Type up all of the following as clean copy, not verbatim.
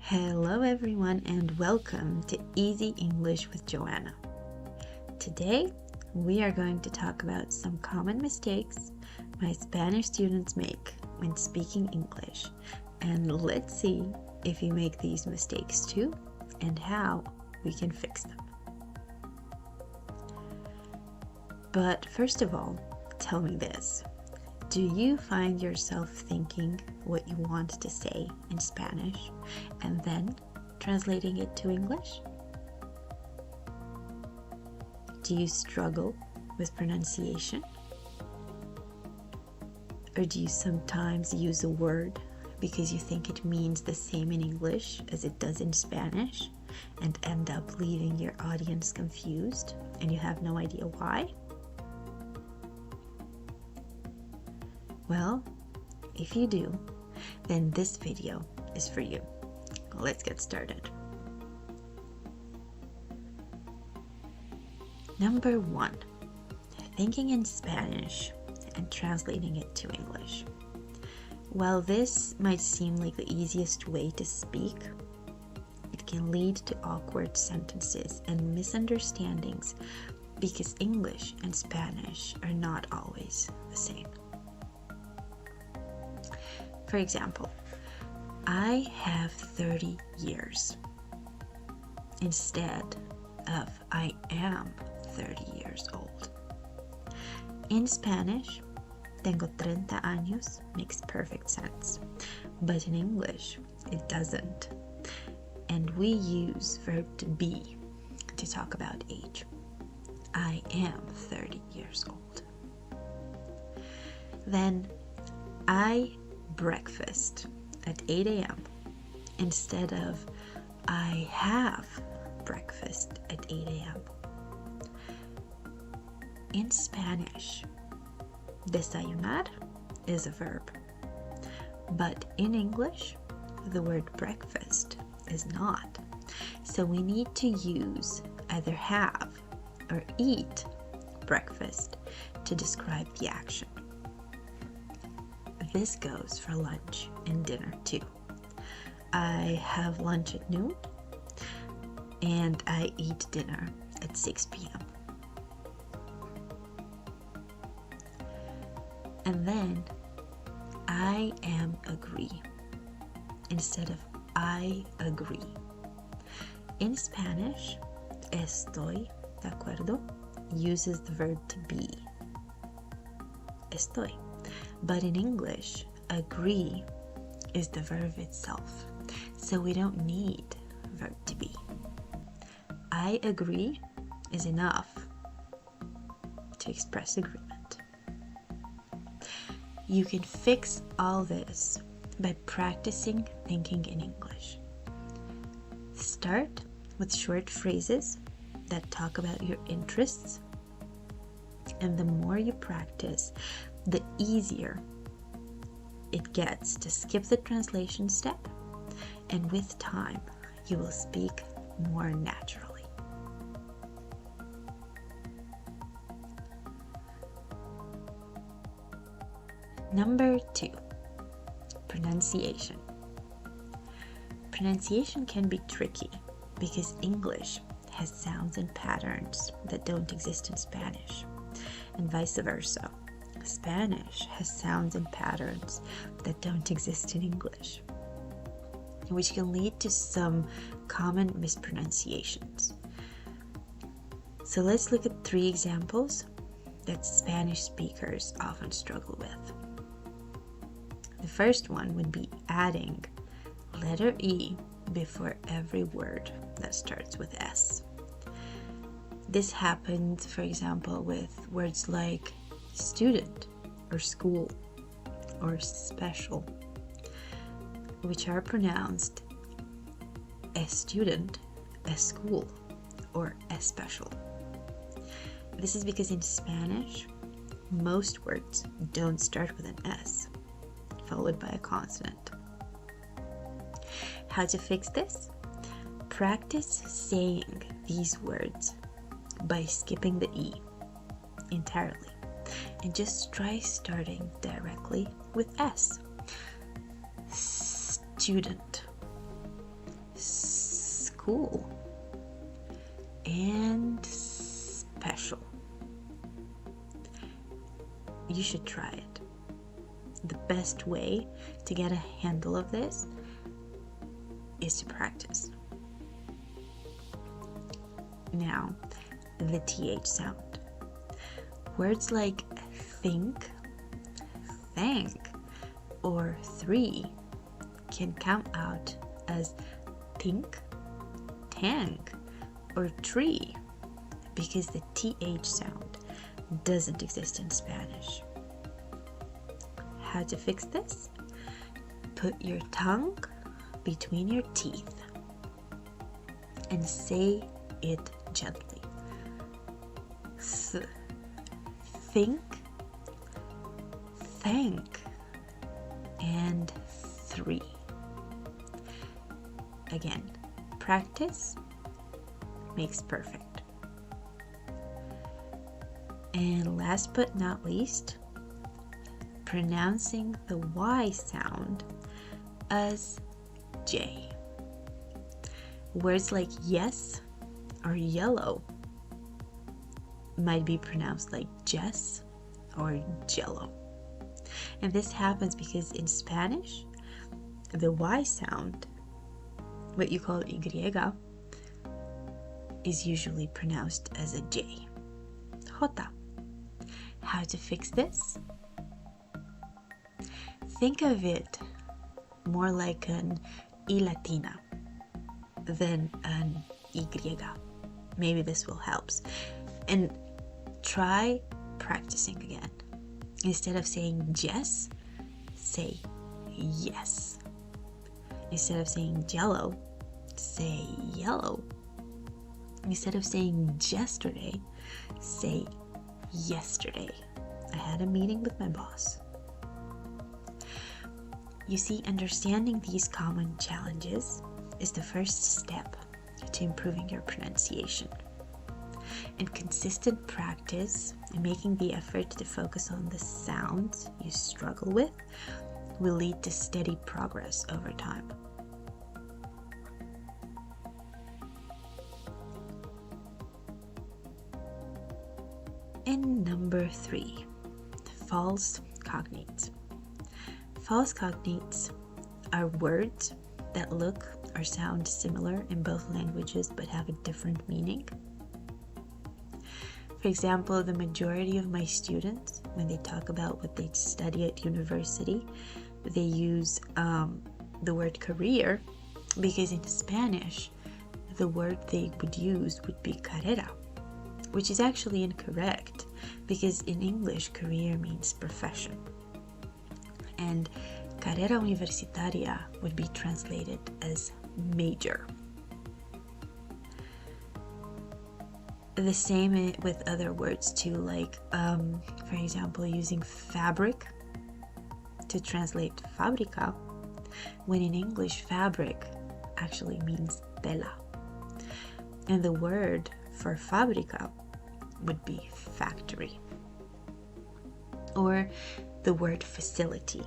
Hello everyone and welcome to Easy English with Joanna. Today we are going to talk about some common mistakes my Spanish students make when speaking English, and let's see if you make these mistakes too and how we can fix them. But first of all, tell me this. Do you find yourself thinking what you want to say in Spanish and then translating it to English? Do you struggle with pronunciation? Or do you sometimes use a word because you think it means the same in English as it does in Spanish and end up leaving your audience confused and you have no idea why? Well, if you do, then this video is for you. Let's get started. Number 1, thinking in Spanish and translating it to English. While this might seem like the easiest way to speak, it can lead to awkward sentences and misunderstandings because English and Spanish are not always the same. For example, I have 30 years instead of I am 30 years old. In Spanish, tengo 30 años makes perfect sense, but in English, it doesn't. And we use verb to be to talk about age. I am 30 years old. Then, I breakfast at 8 a.m. instead of I have breakfast at 8 a.m. In Spanish, desayunar is a verb, but in English, the word breakfast is not. So we need to use either have or eat breakfast to describe the action. This goes for lunch and dinner too. I have lunch at noon and I eat dinner at 6 p.m. And then I am agree instead of I agree. In Spanish, estoy de acuerdo uses the verb to be. Estoy. But in English, agree is the verb itself, so we don't need verb to be. I agree is enough to express agreement. You can fix all this by practicing thinking in English. Start with short phrases that talk about your interests, and the more you practice, the easier it gets to skip the translation step, and with time, you will speak more naturally. Number 2, pronunciation. Pronunciation can be tricky because English has sounds and patterns that don't exist in Spanish, and vice versa. Spanish has sounds and patterns that don't exist in English, which can lead to some common mispronunciations. So let's look at 3 examples that Spanish speakers often struggle with. The first one would be adding letter E before every word that starts with S. This happens, for example, with words like student or school or special, which are pronounced as student, as school, or as special. This is because in Spanish, most words don't start with an S, followed by a consonant. How to fix this? Practice saying these words by skipping the E entirely. And just try starting directly with S. Student, cool and special. You should try it. The best way to get a handle of this is to practice. Now, the TH sound. Words like think, thank, or three can come out as think, tank, or tree because the TH sound doesn't exist in Spanish. How to fix this? Put your tongue between your teeth and say it gently. Think, thank, and three. Again, practice makes perfect. And last but not least, pronouncing the Y sound as J. Words like yes or yellow might be pronounced like Jess or Jello. And this happens because in Spanish, the Y sound, what you call Y, is usually pronounced as a J. Jota. How to fix this? Think of it more like an I Latina than an Y. Maybe this will help. And try practicing again. Instead of saying yes, say yes. Instead of saying jello, say yellow. Instead of saying yesterday, say yesterday. I had a meeting with my boss. You see, understanding these common challenges is the first step to improving your pronunciation. And consistent practice and making the effort to focus on the sounds you struggle with will lead to steady progress over time. And number 3, false cognates. False cognates are words that look or sound similar in both languages but have a different meaning. For example, the majority of my students, when they talk about what they study at university, they use the word career because in Spanish, the word they would use would be carrera, which is actually incorrect because in English, career means profession. And carrera universitaria would be translated as major. The same with other words too, like for example, using fabric to translate fábrica, when in English fabric actually means tela. And the word for fábrica would be factory. Or the word facility,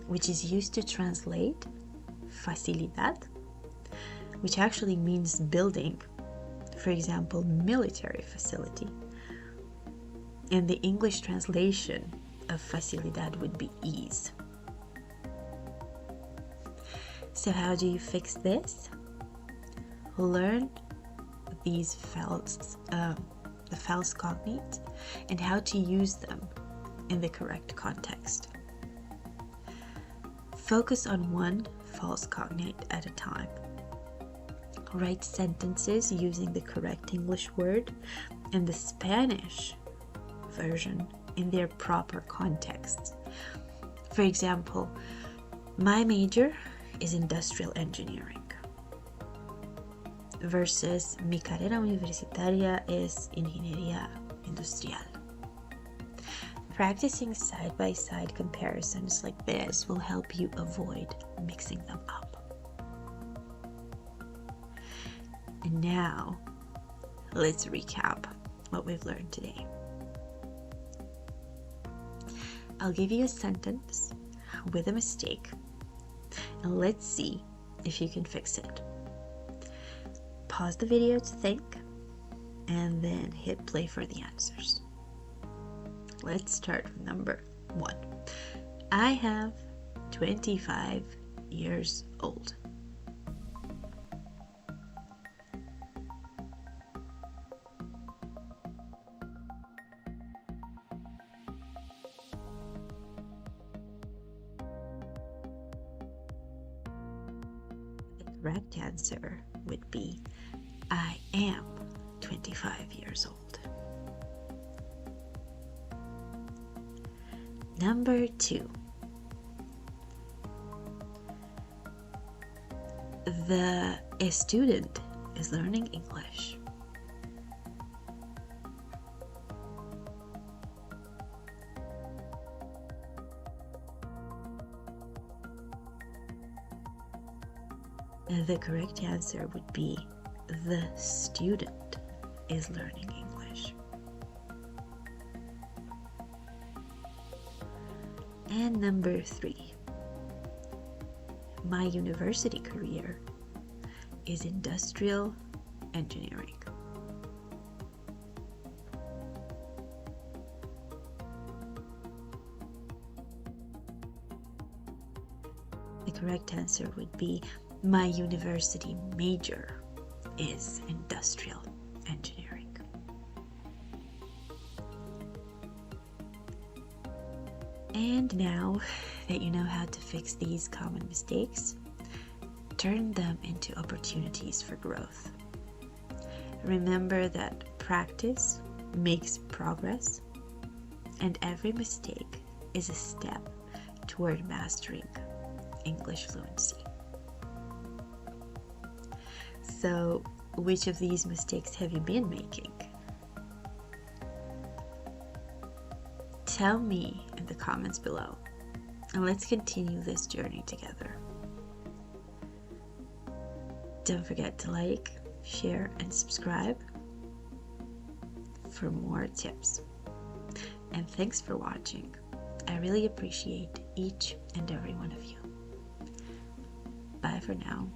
which is used to translate facilidad, which actually means building. For example, military facility. And the English translation of facilidad would be ease. So how do you fix this? Learn these the false cognates and how to use them in the correct context. Focus on one false cognate at a time. Write sentences using the correct English word and the Spanish version in their proper context. For example, my major is industrial engineering versus mi carrera universitaria es ingeniería industrial. Practicing side-by-side comparisons like this will help you avoid mixing them up. And now, let's recap what we've learned today. I'll give you a sentence with a mistake, and let's see if you can fix it. pause the video to think, and then hit play for the answers. Let's start with number 1. I have 25 years old. The correct answer would be I am 25 years old. Number 2. A student is learning English. The correct answer would be the student is learning English. And number 3. My university career is industrial engineering. The correct answer would be my university major is industrial engineering. And now that you know how to fix these common mistakes, turn them into opportunities for growth. Remember that practice makes progress, and every mistake is a step toward mastering English fluency. So, which of these mistakes have you been making? Tell me in the comments below, and let's continue this journey together. Don't forget to like, share, and subscribe for more tips. And thanks for watching. I really appreciate each and every one of you. Bye for now.